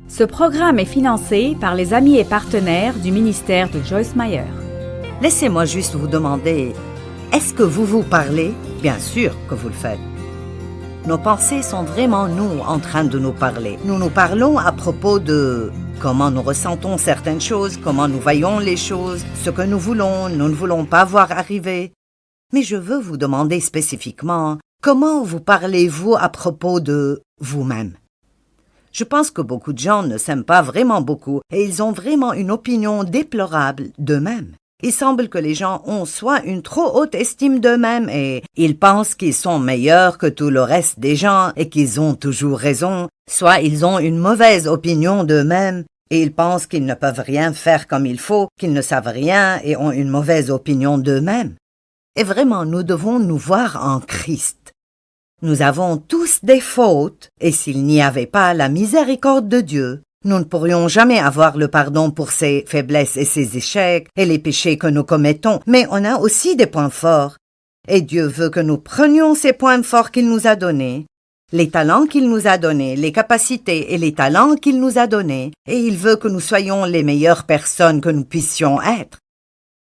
Ce programme est financé par les amis et partenaires du ministère de Joyce Meyer. Laissez-moi juste vous demander, est-ce que vous vous parlez? Bien sûr que vous le faites. Nos pensées sont vraiment nous en train de nous parler. Nous nous parlons à propos de comment nous ressentons certaines choses, comment nous voyons les choses, ce que nous ne voulons pas voir arriver. Mais je veux vous demander spécifiquement, comment vous parlez-vous à propos de vous-même? Je pense que beaucoup de gens ne s'aiment pas vraiment beaucoup et ils ont vraiment une opinion déplorable d'eux-mêmes. Il semble que les gens ont soit une trop haute estime d'eux-mêmes et ils pensent qu'ils sont meilleurs que tout le reste des gens et qu'ils ont toujours raison, soit ils ont une mauvaise opinion d'eux-mêmes et ils pensent qu'ils ne peuvent rien faire comme il faut, qu'ils ne savent rien et ont une mauvaise opinion d'eux-mêmes. Et vraiment, nous devons nous voir en Christ. Nous avons tous des fautes et s'il n'y avait pas la miséricorde de Dieu, nous ne pourrions jamais avoir le pardon pour ses faiblesses et ses échecs et les péchés que nous commettons, mais on a aussi des points forts. Et Dieu veut que nous prenions ces points forts qu'il nous a donnés, les talents qu'il nous a donnés, les capacités et les talents qu'il nous a donnés, et il veut que nous soyons les meilleures personnes que nous puissions être.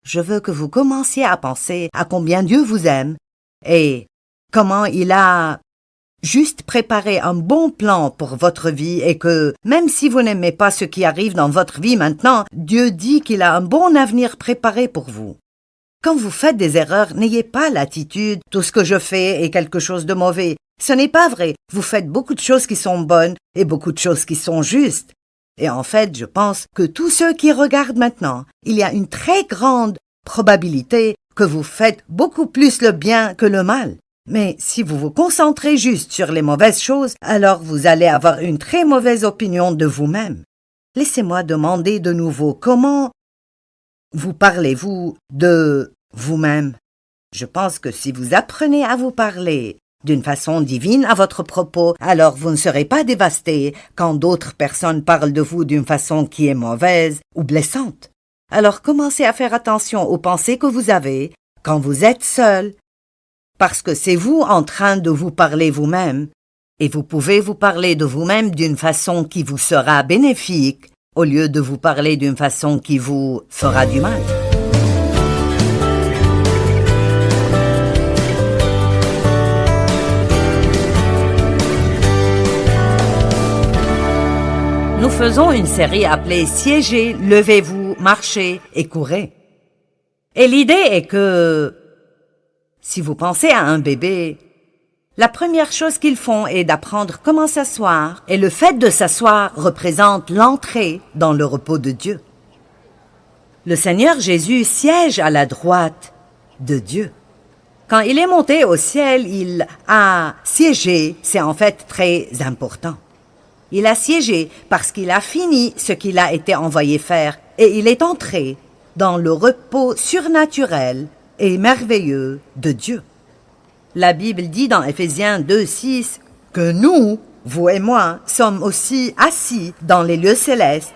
Je veux que vous commenciez à penser à combien Dieu vous aime et comment il a juste préparé un bon plan pour votre vie et que, même si vous n'aimez pas ce qui arrive dans votre vie maintenant, Dieu dit qu'il a un bon avenir préparé pour vous. Quand vous faites des erreurs, n'ayez pas l'attitude « tout ce que je fais est quelque chose de mauvais ». Ce n'est pas vrai. Vous faites beaucoup de choses qui sont bonnes et beaucoup de choses qui sont justes. Et en fait, je pense que tous ceux qui regardent maintenant, il y a une très grande probabilité que vous faites beaucoup plus le bien que le mal. Mais si vous vous concentrez juste sur les mauvaises choses, alors vous allez avoir une très mauvaise opinion de vous-même. Laissez-moi demander de nouveau comment vous parlez-vous de vous-même? Je pense que si vous apprenez à vous parler d'une façon divine à votre propos, alors vous ne serez pas dévasté quand d'autres personnes parlent de vous d'une façon qui est mauvaise ou blessante. Alors commencez à faire attention aux pensées que vous avez quand vous êtes seul, parce que c'est vous en train de vous parler vous-même, et vous pouvez vous parler de vous-même d'une façon qui vous sera bénéfique, au lieu de vous parler d'une façon qui vous fera du mal. Nous faisons une série appelée « Siégez, levez-vous, marchez et courez ». Et l'idée est que si vous pensez à un bébé, la première chose qu'ils font est d'apprendre comment s'asseoir, et le fait de s'asseoir représente l'entrée dans le repos de Dieu. Le Seigneur Jésus siège à la droite de Dieu. Quand il est monté au ciel, il a siégé, c'est en fait très important. Il a siégé parce qu'il a fini ce qu'il a été envoyé faire, et il est entré dans le repos surnaturel et merveilleux de Dieu. La Bible dit dans Éphésiens 2:6 que nous, vous et moi, sommes aussi assis dans les lieux célestes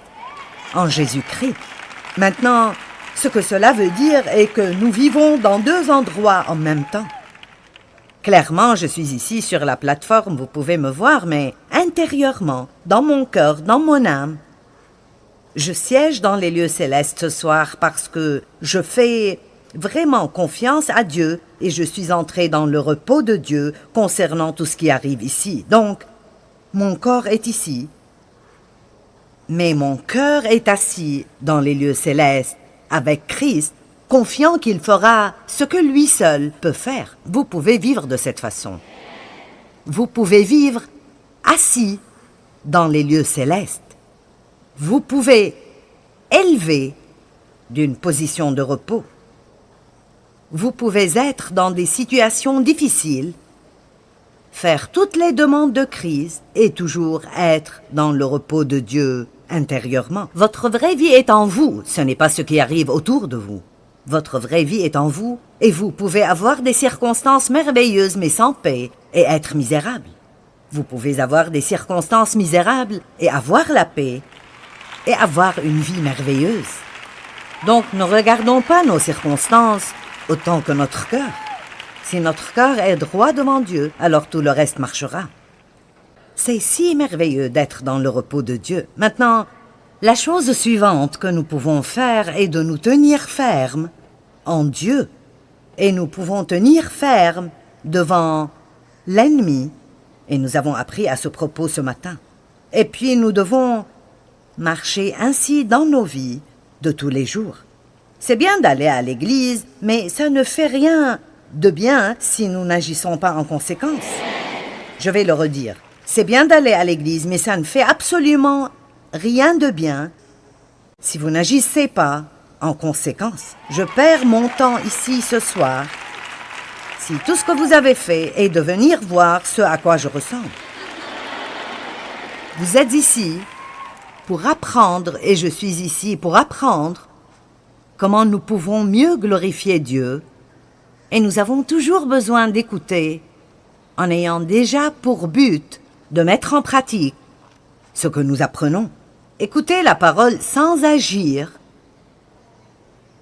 en Jésus-Christ. Maintenant, ce que cela veut dire est que nous vivons dans deux endroits en même temps. Clairement, je suis ici sur la plateforme, vous pouvez me voir, mais intérieurement, dans mon cœur, dans mon âme, je siège dans les lieux célestes ce soir parce que je fais vraiment confiance à Dieu et je suis entré dans le repos de Dieu concernant tout ce qui arrive ici. Donc, mon corps est ici, mais mon cœur est assis dans les lieux célestes avec Christ, confiant qu'il fera ce que lui seul peut faire. Vous pouvez vivre de cette façon. Vous pouvez vivre assis dans les lieux célestes. Vous pouvez élever d'une position de repos. Vous pouvez être dans des situations difficiles, faire toutes les demandes de crise et toujours être dans le repos de Dieu intérieurement. Votre vraie vie est en vous, ce n'est pas ce qui arrive autour de vous. Votre vraie vie est en vous et vous pouvez avoir des circonstances merveilleuses mais sans paix et être misérable. Vous pouvez avoir des circonstances misérables et avoir la paix et avoir une vie merveilleuse. Donc ne regardons pas nos circonstances autant que notre cœur. Si notre cœur est droit devant Dieu, alors tout le reste marchera. C'est si merveilleux d'être dans le repos de Dieu. Maintenant, la chose suivante que nous pouvons faire est de nous tenir fermes en Dieu. Et nous pouvons tenir ferme devant l'ennemi. Et nous avons appris à ce propos ce matin. Et puis nous devons marcher ainsi dans nos vies de tous les jours. C'est bien d'aller à l'église, mais ça ne fait rien de bien si nous n'agissons pas en conséquence. Je vais le redire. C'est bien d'aller à l'église, mais ça ne fait absolument rien de bien si vous n'agissez pas en conséquence. Je perds mon temps ici ce soir si tout ce que vous avez fait est de venir voir ce à quoi je ressemble. Vous êtes ici pour apprendre, et je suis ici pour apprendre comment nous pouvons mieux glorifier Dieu, et nous avons toujours besoin d'écouter en ayant déjà pour but de mettre en pratique ce que nous apprenons. Écouter la parole sans agir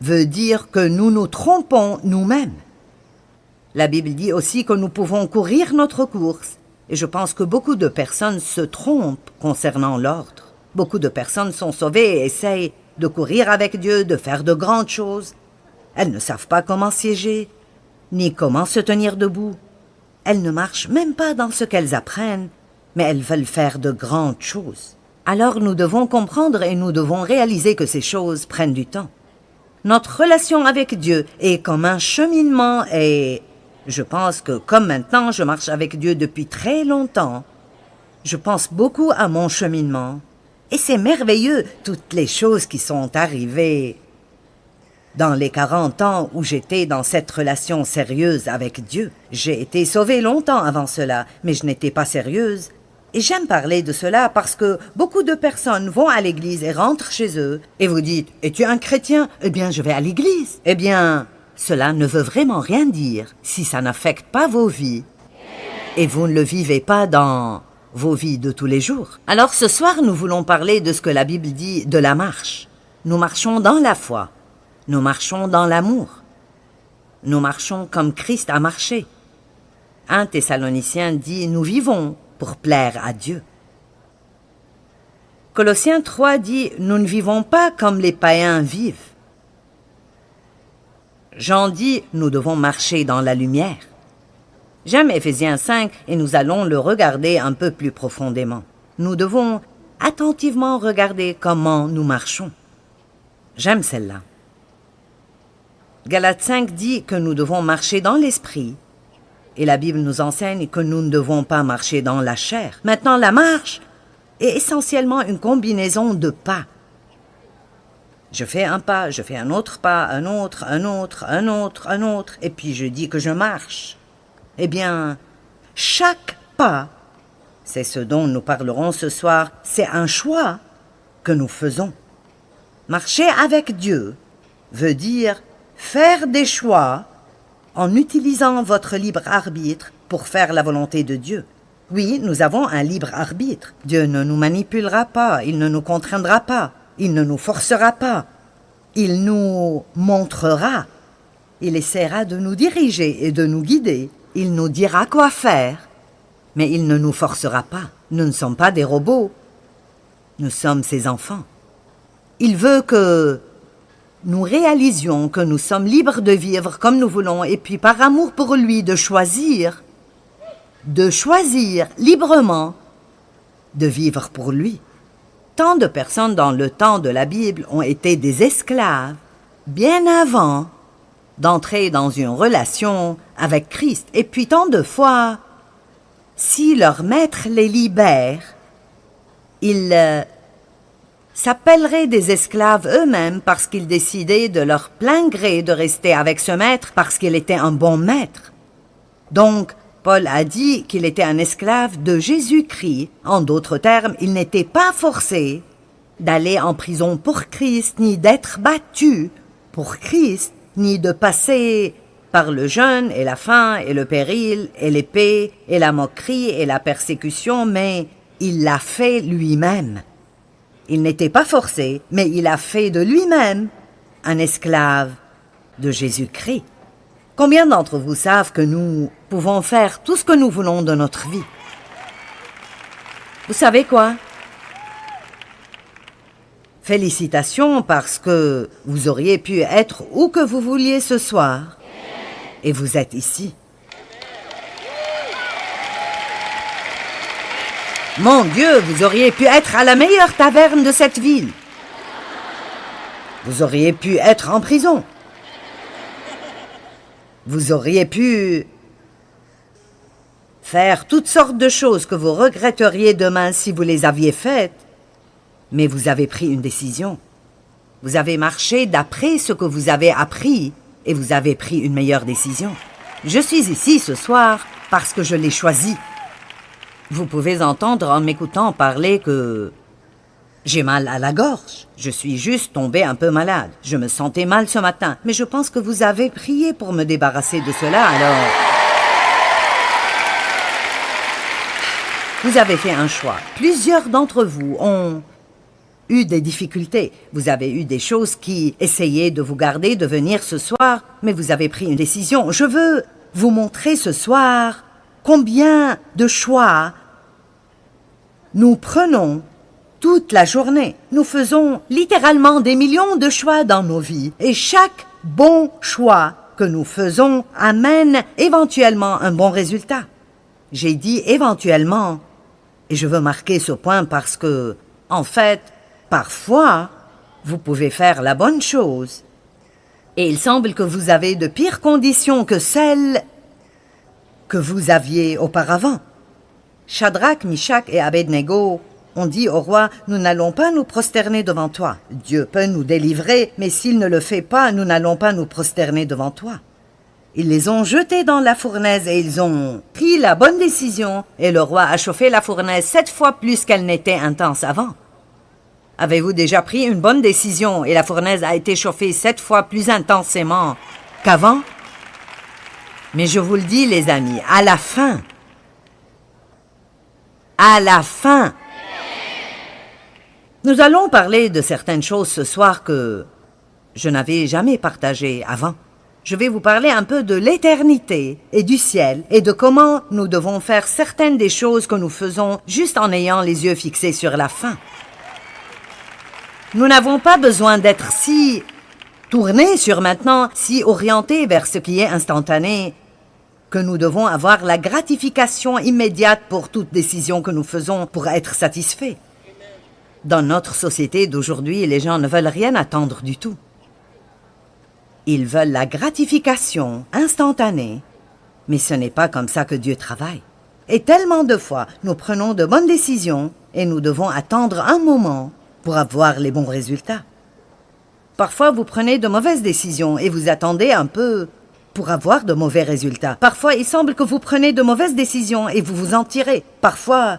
veut dire que nous nous trompons nous-mêmes. La Bible dit aussi que nous pouvons courir notre course, et je pense que beaucoup de personnes se trompent concernant l'ordre. Beaucoup de personnes sont sauvées et essayent de courir avec Dieu, de faire de grandes choses. Elles ne savent pas comment siéger, ni comment se tenir debout. Elles ne marchent même pas dans ce qu'elles apprennent, mais elles veulent faire de grandes choses. Alors nous devons comprendre et nous devons réaliser que ces choses prennent du temps. Notre relation avec Dieu est comme un cheminement et je pense que comme maintenant je marche avec Dieu depuis très longtemps, je pense beaucoup à mon cheminement. Et c'est merveilleux toutes les choses qui sont arrivées dans les 40 ans où j'étais dans cette relation sérieuse avec Dieu. J'ai été sauvée longtemps avant cela, mais je n'étais pas sérieuse. Et j'aime parler de cela parce que beaucoup de personnes vont à l'église et rentrent chez eux. Et vous dites, « Es-tu un chrétien? Eh bien, je vais à l'église. » Eh bien, cela ne veut vraiment rien dire si ça n'affecte pas vos vies. Et vous ne le vivez pas dans vos vies de tous les jours. Alors ce soir, nous voulons parler de ce que la Bible dit de la marche. Nous marchons dans la foi. Nous marchons dans l'amour. Nous marchons comme Christ a marché. 1 Thessaloniciens dit « Nous vivons pour plaire à Dieu ». Colossiens 3 dit « Nous ne vivons pas comme les païens vivent ». Jean dit « Nous devons marcher dans la lumière ». J'aime Éphésiens 5 et nous allons le regarder un peu plus profondément. Nous devons attentivement regarder comment nous marchons. J'aime celle-là. Galates 5 dit que nous devons marcher dans l'esprit et la Bible nous enseigne que nous ne devons pas marcher dans la chair. Maintenant, la marche est essentiellement une combinaison de pas. Je fais un pas, je fais un autre pas, un autre, un autre, un autre, un autre, et puis je dis que je marche. Eh bien, chaque pas, c'est ce dont nous parlerons ce soir, c'est un choix que nous faisons. Marcher avec Dieu veut dire faire des choix en utilisant votre libre arbitre pour faire la volonté de Dieu. Oui, nous avons un libre arbitre. Dieu ne nous manipulera pas, il ne nous contraindra pas, il ne nous forcera pas, il nous montrera, il essaiera de nous diriger et de nous guider. Il nous dira quoi faire, mais il ne nous forcera pas. Nous ne sommes pas des robots. Nous sommes ses enfants. Il veut que nous réalisions que nous sommes libres de vivre comme nous voulons et puis par amour pour lui de choisir librement de vivre pour lui. Tant de personnes dans le temps de la Bible ont été des esclaves bien avant d'entrer dans une relation avec Christ. Et puis tant de fois, si leur maître les libère, ils s'appelleraient des esclaves eux-mêmes parce qu'ils décidaient de leur plein gré de rester avec ce maître parce qu'il était un bon maître. Donc, Paul a dit qu'il était un esclave de Jésus-Christ. En d'autres termes, il n'était pas forcé d'aller en prison pour Christ, ni d'être battu pour Christ, ni de passer par le jeûne et la faim et le péril et l'épée et la moquerie et la persécution, mais il l'a fait lui-même. Il n'était pas forcé, mais il a fait de lui-même un esclave de Jésus-Christ. Combien d'entre vous savent que nous pouvons faire tout ce que nous voulons de notre vie? Vous savez quoi? Félicitations parce que vous auriez pu être où que vous vouliez ce soir. Et vous êtes ici. Mon Dieu, vous auriez pu être à la meilleure taverne de cette ville. Vous auriez pu être en prison. Vous auriez pu faire toutes sortes de choses que vous regretteriez demain si vous les aviez faites. Mais vous avez pris une décision. Vous avez marché d'après ce que vous avez appris et vous avez pris une meilleure décision. Je suis ici ce soir parce que je l'ai choisi. Vous pouvez entendre en m'écoutant parler que j'ai mal à la gorge. Je suis juste tombée un peu malade. Je me sentais mal ce matin. Mais je pense que vous avez prié pour me débarrasser de cela, alors... Vous avez fait un choix. Plusieurs d'entre vous ont eu des difficultés. Vous avez eu des choses qui essayaient de vous garder de venir ce soir, mais vous avez pris une décision. Je veux vous montrer ce soir combien de choix nous prenons toute la journée. Nous faisons littéralement des millions de choix dans nos vies et chaque bon choix que nous faisons amène éventuellement un bon résultat. J'ai dit éventuellement et je veux marquer ce point parce que, en fait, parfois, vous pouvez faire la bonne chose. Et il semble que vous avez de pires conditions que celles que vous aviez auparavant. Shadrach, Mishak et Abednego ont dit au roi, « Nous n'allons pas nous prosterner devant toi. Dieu peut nous délivrer, mais s'il ne le fait pas, nous n'allons pas nous prosterner devant toi. » Ils les ont jetés dans la fournaise et ils ont pris la bonne décision et le roi a chauffé la fournaise 7 fois plus qu'elle n'était intense avant. Avez-vous déjà pris une bonne décision et la fournaise a été chauffée 7 fois plus intensément qu'avant? Mais je vous le dis, les amis, à la fin, nous allons parler de certaines choses ce soir que je n'avais jamais partagées avant. Je vais vous parler un peu de l'éternité et du ciel et de comment nous devons faire certaines des choses que nous faisons juste en ayant les yeux fixés sur la fin. Nous n'avons pas besoin d'être si tournés sur maintenant, si orientés vers ce qui est instantané, que nous devons avoir la gratification immédiate pour toute décision que nous faisons pour être satisfaits. Dans notre société d'aujourd'hui, les gens ne veulent rien attendre du tout. Ils veulent la gratification instantanée, mais ce n'est pas comme ça que Dieu travaille. Et tellement de fois, nous prenons de bonnes décisions et nous devons attendre un moment pour avoir les bons résultats. Parfois, vous prenez de mauvaises décisions et vous attendez un peu pour avoir de mauvais résultats. Parfois, il semble que vous prenez de mauvaises décisions et vous vous en tirez. Parfois,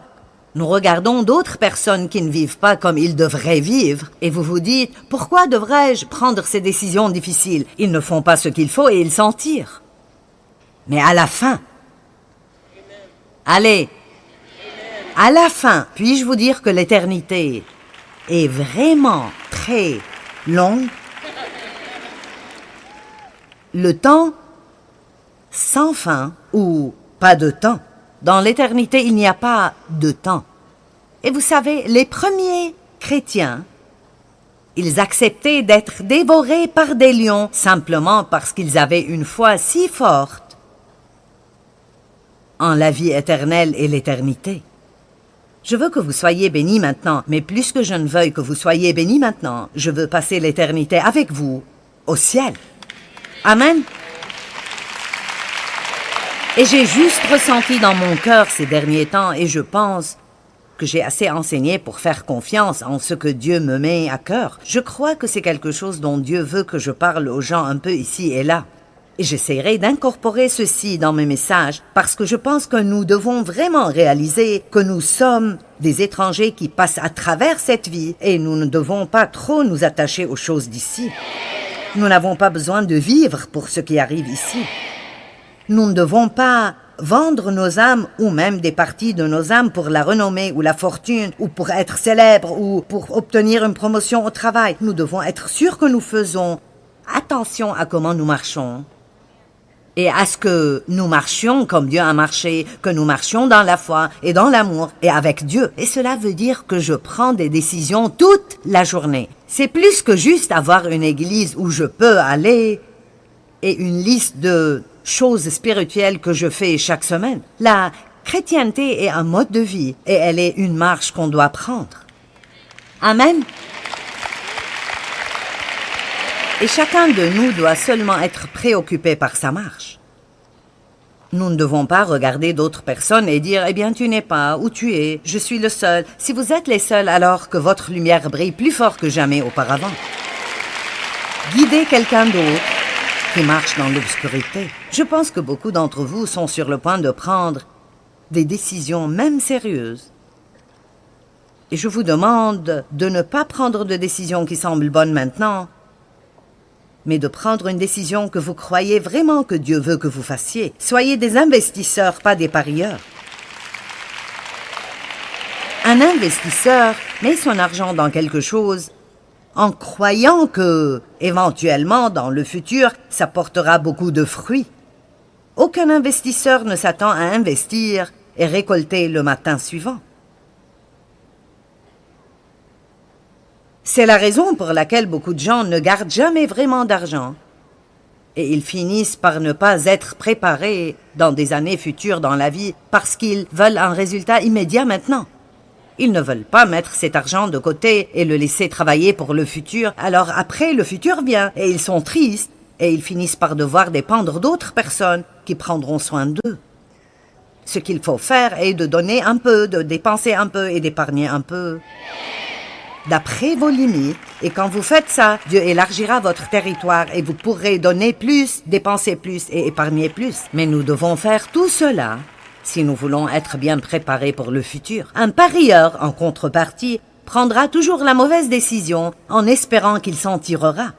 nous regardons d'autres personnes qui ne vivent pas comme ils devraient vivre et vous vous dites « Pourquoi devrais-je prendre ces décisions difficiles? Ils ne font pas ce qu'il faut et ils s'en tirent. » Mais à la fin, allez, à la fin, puis-je vous dire que l'éternité est vraiment très longue? Le temps sans fin ou pas de temps. Dans l'éternité, il n'y a pas de temps. Et vous savez, les premiers chrétiens, ils acceptaient d'être dévorés par des lions simplement parce qu'ils avaient une foi si forte en la vie éternelle et l'éternité. Je veux que vous soyez bénis maintenant, mais plus que je ne veuille que vous soyez bénis maintenant, je veux passer l'éternité avec vous au ciel. Amen. Et j'ai juste ressenti dans mon cœur ces derniers temps, et je pense que j'ai assez enseigné pour faire confiance en ce que Dieu me met à cœur. Je crois que c'est quelque chose dont Dieu veut que je parle aux gens un peu ici et là. Et j'essaierai d'incorporer ceci dans mes messages, parce que je pense que nous devons vraiment réaliser que nous sommes des étrangers qui passent à travers cette vie, et nous ne devons pas trop nous attacher aux choses d'ici. Nous n'avons pas besoin de vivre pour ce qui arrive ici. Nous ne devons pas vendre nos âmes ou même des parties de nos âmes pour la renommée ou la fortune ou pour être célèbres ou pour obtenir une promotion au travail. Nous devons être sûrs que nous faisons attention à comment nous marchons et à ce que nous marchions comme Dieu a marché, que nous marchions dans la foi et dans l'amour et avec Dieu. Et cela veut dire que je prends des décisions toute la journée. C'est plus que juste avoir une église où je peux aller et une liste de choses spirituelles que je fais chaque semaine. La chrétienté est un mode de vie et elle est une marche qu'on doit prendre. Amen. Et chacun de nous doit seulement être préoccupé par sa marche. Nous ne devons pas regarder d'autres personnes et dire « Eh bien, tu n'es pas, où tu es, je suis le seul ». Si vous êtes les seuls, alors que votre lumière brille plus fort que jamais auparavant. Guidez quelqu'un d'autre qui marche dans l'obscurité. Je pense que beaucoup d'entre vous sont sur le point de prendre des décisions, même sérieuses. Et je vous demande de ne pas prendre de décisions qui semblent bonnes maintenant, mais de prendre une décision que vous croyez vraiment que Dieu veut que vous fassiez. Soyez des investisseurs, pas des parieurs. Un investisseur met son argent dans quelque chose en croyant que, éventuellement, dans le futur, ça portera beaucoup de fruits. Aucun investisseur ne s'attend à investir et récolter le matin suivant. C'est la raison pour laquelle beaucoup de gens ne gardent jamais vraiment d'argent. Et ils finissent par ne pas être préparés dans des années futures dans la vie parce qu'ils veulent un résultat immédiat maintenant. Ils ne veulent pas mettre cet argent de côté et le laisser travailler pour le futur. Alors après, le futur vient et ils sont tristes et ils finissent par devoir dépendre d'autres personnes qui prendront soin d'eux. Ce qu'il faut faire est de donner un peu, de dépenser un peu et d'épargner un peu, d'après vos limites. Et quand vous faites ça, Dieu élargira votre territoire et vous pourrez donner plus, dépenser plus et épargner plus. Mais nous devons faire tout cela si nous voulons être bien préparés pour le futur. Un parieur, en contrepartie, prendra toujours la mauvaise décision en espérant qu'il s'en tirera.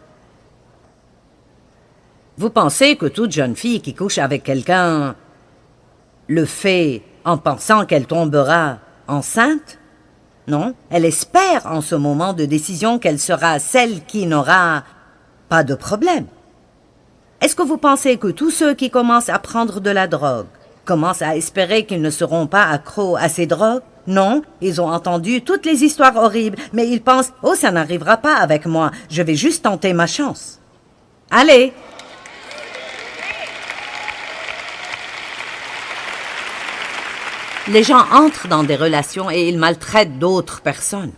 Vous pensez que toute jeune fille qui couche avec quelqu'un le fait en pensant qu'elle tombera enceinte? Non, elle espère en ce moment de décision qu'elle sera celle qui n'aura pas de problème. Est-ce que vous pensez que tous ceux qui commencent à prendre de la drogue commencent à espérer qu'ils ne seront pas accros à ces drogues? Non, ils ont entendu toutes les histoires horribles, mais ils pensent « Oh, ça n'arrivera pas avec moi, je vais juste tenter ma chance. » Allez! Les gens entrent dans des relations et ils maltraitent d'autres personnes.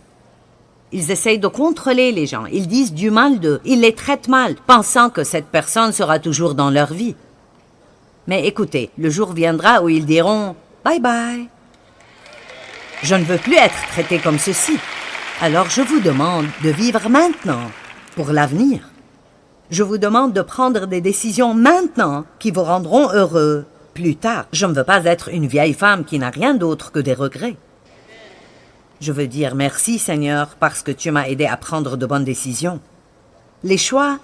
Ils essayent de contrôler les gens, ils disent du mal d'eux, ils les traitent mal, pensant que cette personne sera toujours dans leur vie. Mais écoutez, le jour viendra où ils diront « Bye bye ». Je ne veux plus être traité comme ceci. Alors je vous demande de vivre maintenant, pour l'avenir. Je vous demande de prendre des décisions maintenant qui vous rendront heureux plus tard. Je ne veux pas être une vieille femme qui n'a rien d'autre que des regrets. Je veux dire merci, Seigneur, parce que tu m'as aidé à prendre de bonnes décisions. Les choix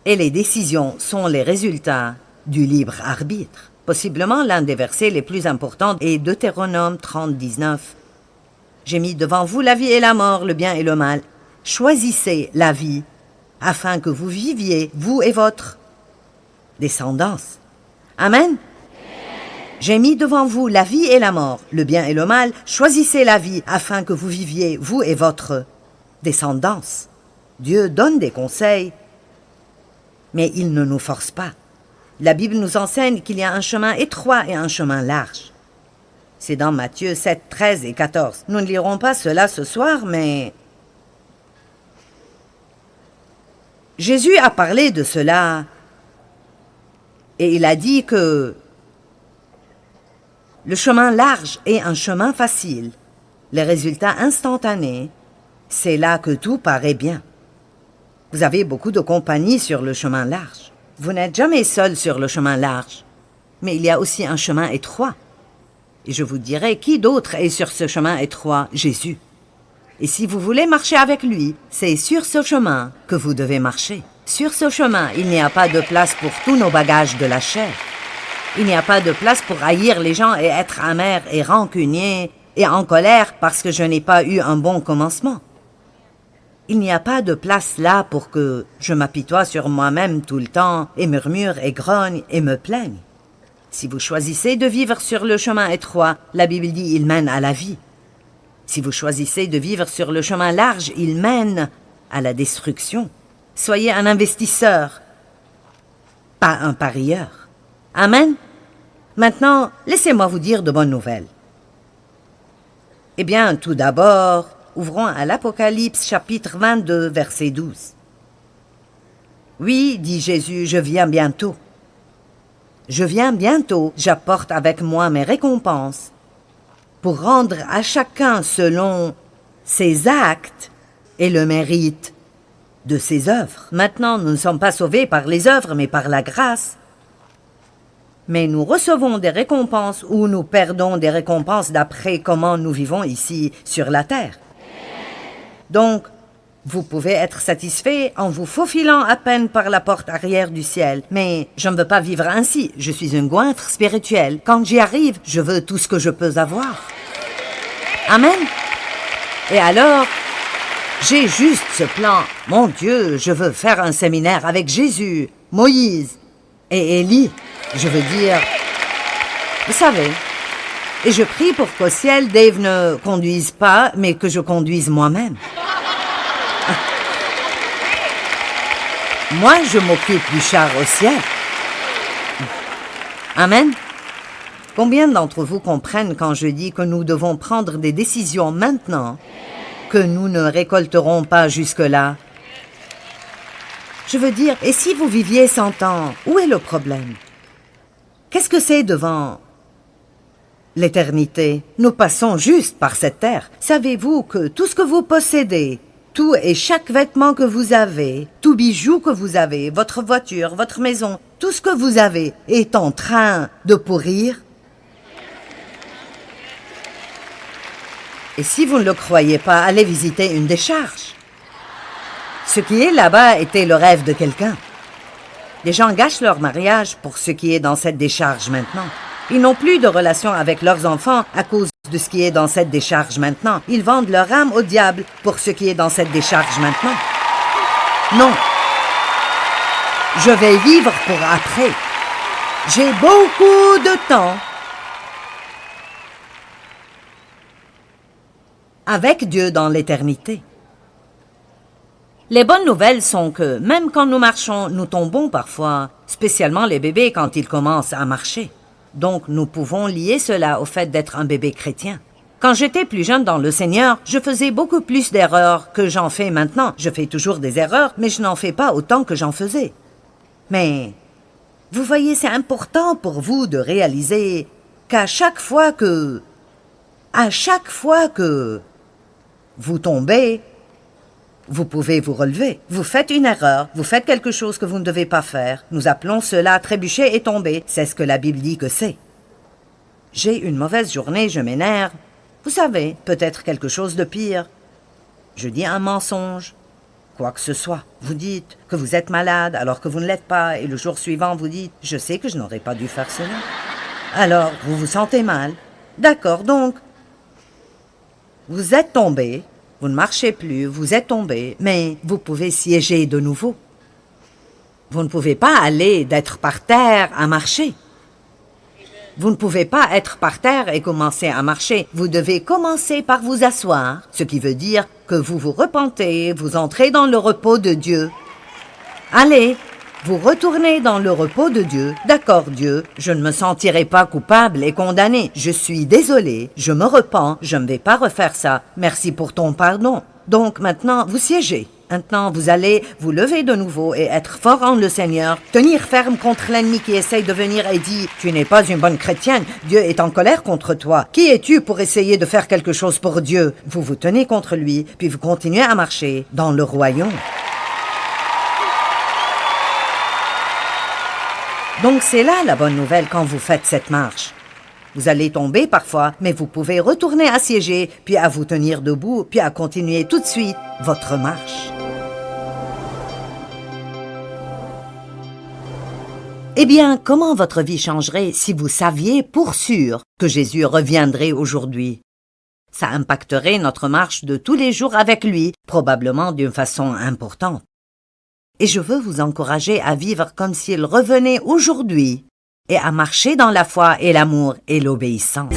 et les décisions sont les résultats du libre arbitre. Possiblement l'un des versets les plus importants est Deutéronome 30, 19. J'ai mis devant vous la vie et la mort, le bien et le mal. Choisissez la vie, afin que vous viviez, vous et votre descendance. Amen. J'ai mis devant vous la vie et la mort, le bien et le mal. Choisissez la vie, afin que vous viviez, vous et votre descendance. Dieu donne des conseils, mais il ne nous force pas. La Bible nous enseigne qu'il y a un chemin étroit et un chemin large. C'est dans Matthieu 7, 13 et 14. Nous ne lirons pas cela ce soir, mais Jésus a parlé de cela et il a dit que le chemin large est un chemin facile. Les résultats instantanés, c'est là que tout paraît bien. Vous avez beaucoup de compagnie sur le chemin large. Vous n'êtes jamais seul sur le chemin large, mais il y a aussi un chemin étroit. Et je vous dirai qui d'autre est sur ce chemin étroit? Jésus. Et si vous voulez marcher avec lui, c'est sur ce chemin que vous devez marcher. Sur ce chemin, il n'y a pas de place pour tous nos bagages de la chair. Il n'y a pas de place pour haïr les gens et être amer et rancunier et en colère parce que je n'ai pas eu un bon commencement. Il n'y a pas de place là pour que je m'apitoie sur moi-même tout le temps et murmure et grogne et me plaigne. Si vous choisissez de vivre sur le chemin étroit, la Bible dit il mène à la vie. Si vous choisissez de vivre sur le chemin large, il mène à la destruction. Soyez un investisseur, pas un parieur. Amen. Maintenant, laissez-moi vous dire de bonnes nouvelles. Eh bien, tout d'abord, ouvrons à l'Apocalypse chapitre 22, verset 12. Oui, dit Jésus, je viens bientôt. Je viens bientôt, j'apporte avec moi mes récompenses pour rendre à chacun selon ses actes et le mérite de ses œuvres. Maintenant, nous ne sommes pas sauvés par les œuvres, mais par la grâce. Mais nous recevons des récompenses ou nous perdons des récompenses d'après comment nous vivons ici sur la terre. Donc, vous pouvez être satisfait en vous faufilant à peine par la porte arrière du ciel. Mais je ne veux pas vivre ainsi. Je suis un goinfre spirituel. Quand j'y arrive, je veux tout ce que je peux avoir. Amen. Et alors, j'ai juste ce plan. Mon Dieu, je veux faire un séminaire avec Jésus, Moïse et Élie. Je veux dire, vous savez, et je prie pour qu'au ciel, Dave ne conduise pas, mais que je conduise moi-même. Moi, je m'occupe du char au ciel. Amen. Combien d'entre vous comprennent quand je dis que nous devons prendre des décisions maintenant que nous ne récolterons pas jusque-là? Je veux dire, et si vous viviez 100 ans, où est le problème? Qu'est-ce que c'est devant l'éternité? Nous passons juste par cette terre. Savez-vous que tout ce que vous possédez, tout et chaque vêtement que vous avez, tout bijou que vous avez, votre voiture, votre maison, tout ce que vous avez est en train de pourrir? Et si vous ne le croyez pas, allez visiter une décharge. Ce qui est là-bas était le rêve de quelqu'un. Les gens gâchent leur mariage pour ce qui est dans cette décharge maintenant. Ils n'ont plus de relation avec leurs enfants à cause de ce qui est dans cette décharge maintenant. Ils vendent leur âme au diable pour ce qui est dans cette décharge maintenant. Non. Je vais vivre pour après. J'ai beaucoup de temps. Avec Dieu dans l'éternité. Les bonnes nouvelles sont que, même quand nous marchons, nous tombons parfois, spécialement les bébés quand ils commencent à marcher. Donc, nous pouvons lier cela au fait d'être un bébé chrétien. Quand j'étais plus jeune dans le Seigneur, je faisais beaucoup plus d'erreurs que j'en fais maintenant. Je fais toujours des erreurs, mais je n'en fais pas autant que j'en faisais. Mais, vous voyez, c'est important pour vous de réaliser qu'à chaque fois que vous tombez, vous pouvez vous relever. Vous faites une erreur, vous faites quelque chose que vous ne devez pas faire. Nous appelons cela trébucher et tomber. C'est ce que la Bible dit que c'est. J'ai une mauvaise journée, je m'énerve. Vous savez, peut-être quelque chose de pire. Je dis un mensonge, quoi que ce soit. Vous dites que vous êtes malade alors que vous ne l'êtes pas et le jour suivant vous dites « Je sais que je n'aurais pas dû faire cela ». Alors, vous vous sentez mal. D'accord, donc, vous êtes tombé. Vous ne marchez plus, vous êtes tombé, mais vous pouvez siéger de nouveau. Vous ne pouvez pas aller d'être par terre à marcher. Vous ne pouvez pas être par terre et commencer à marcher. Vous devez commencer par vous asseoir, ce qui veut dire que vous vous repentez, vous entrez dans le repos de Dieu. Allez, vous retournez dans le repos de Dieu. D'accord, Dieu, je ne me sentirai pas coupable et condamné. Je suis désolé, je me repens, je ne vais pas refaire ça. Merci pour ton pardon. Donc maintenant, vous siégez. Maintenant, vous allez vous lever de nouveau et être fort en le Seigneur. Tenir ferme contre l'ennemi qui essaye de venir et dit « Tu n'es pas une bonne chrétienne, Dieu est en colère contre toi. Qui es-tu pour essayer de faire quelque chose pour Dieu ?» Vous vous tenez contre lui, puis vous continuez à marcher dans le royaume. Donc c'est là la bonne nouvelle quand vous faites cette marche. Vous allez tomber parfois, mais vous pouvez retourner à siéger, puis à vous tenir debout, puis à continuer tout de suite votre marche. Eh bien, comment votre vie changerait si vous saviez pour sûr que Jésus reviendrait aujourd'hui? Ça impacterait notre marche de tous les jours avec lui, probablement d'une façon importante. Et je veux vous encourager à vivre comme s'il revenait aujourd'hui et à marcher dans la foi et l'amour et l'obéissance.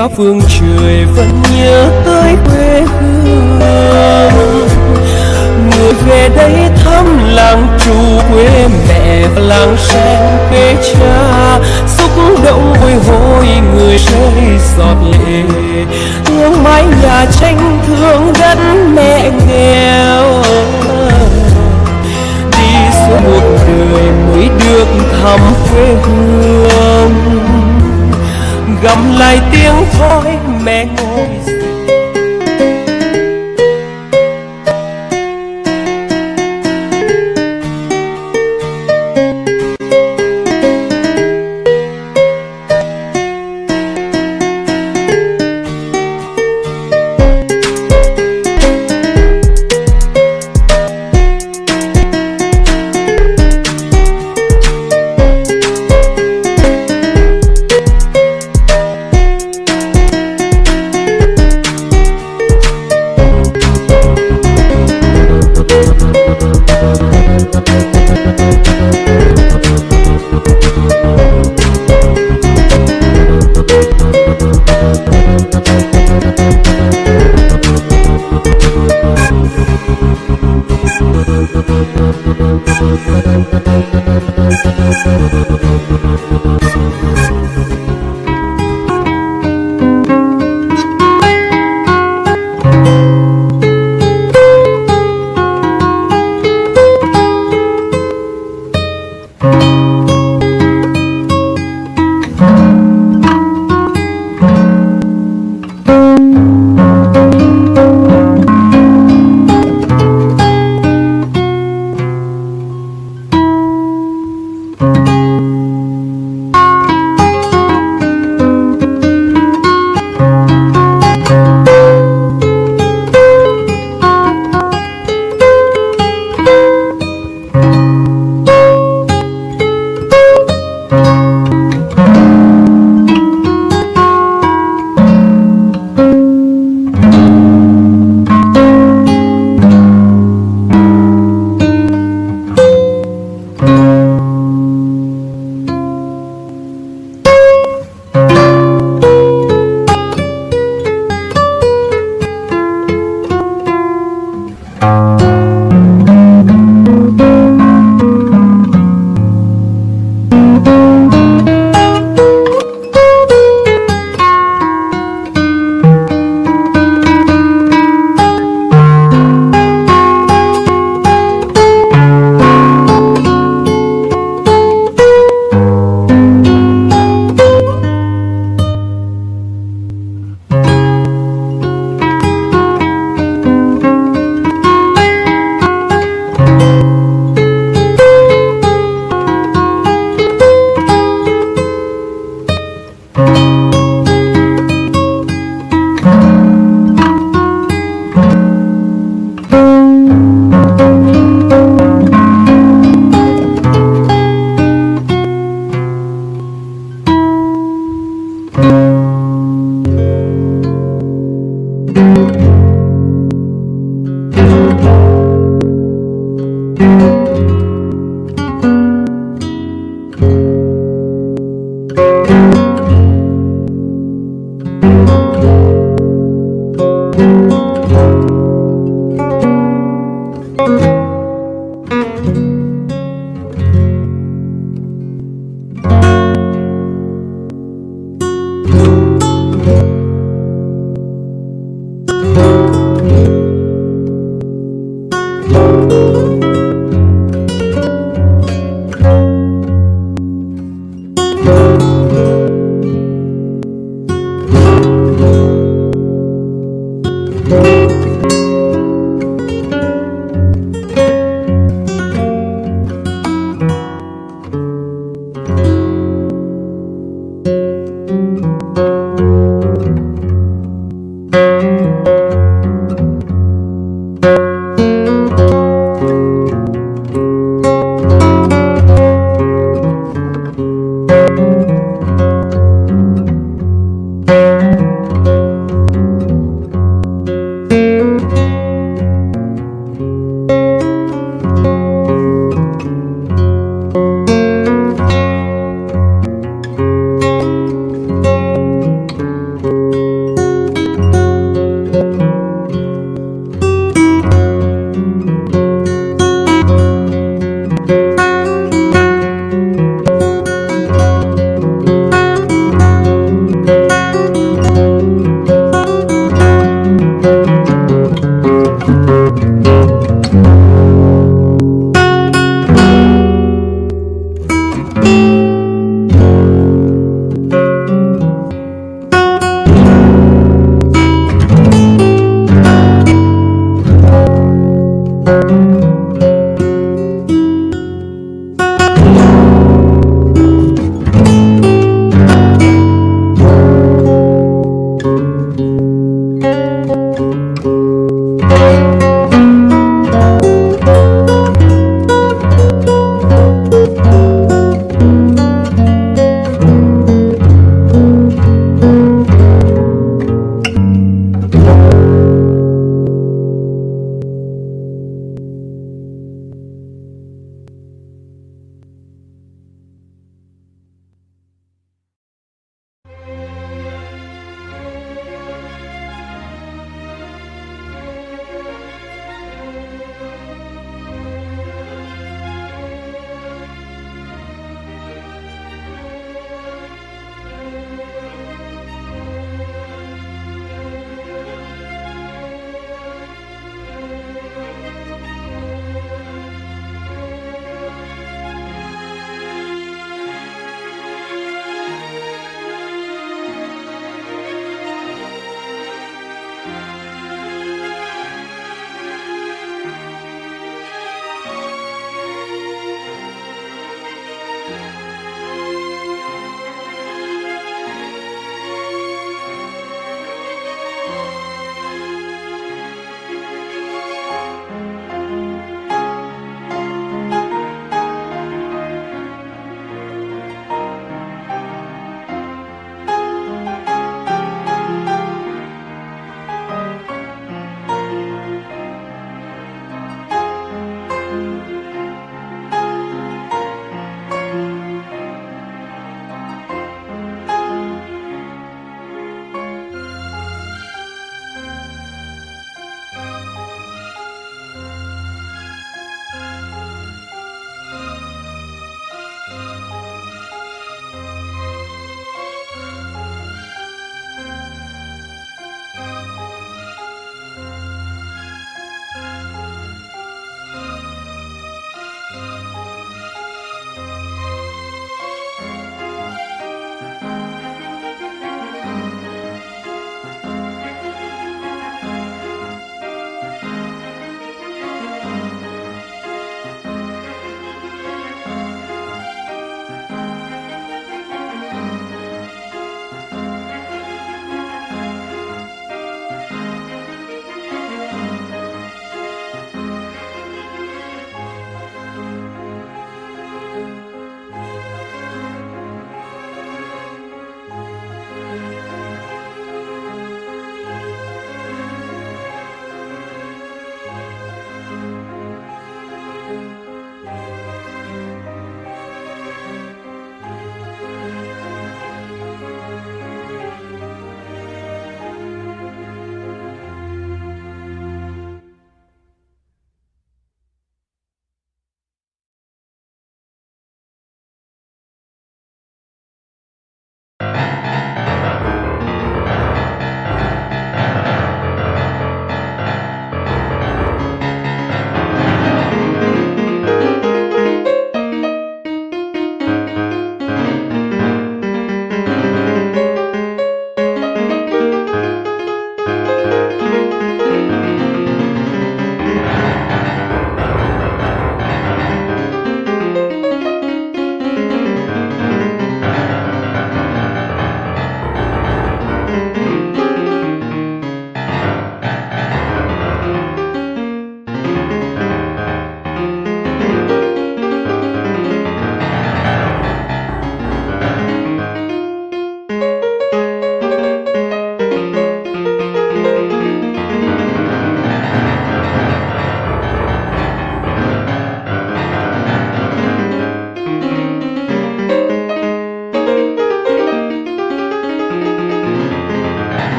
khắp phương trời vẫn nhớ tới quê hương. Người về đây thăm làng trù quê mẹ và làng sen quê cha, xúc động bồi hồi người rơi giọt lệ. Thương mái nhà tranh thương đất mẹ nghèo, đi suốt một đời mới được thăm quê hương. Gầm lại tiếng thôi mẹ ngồi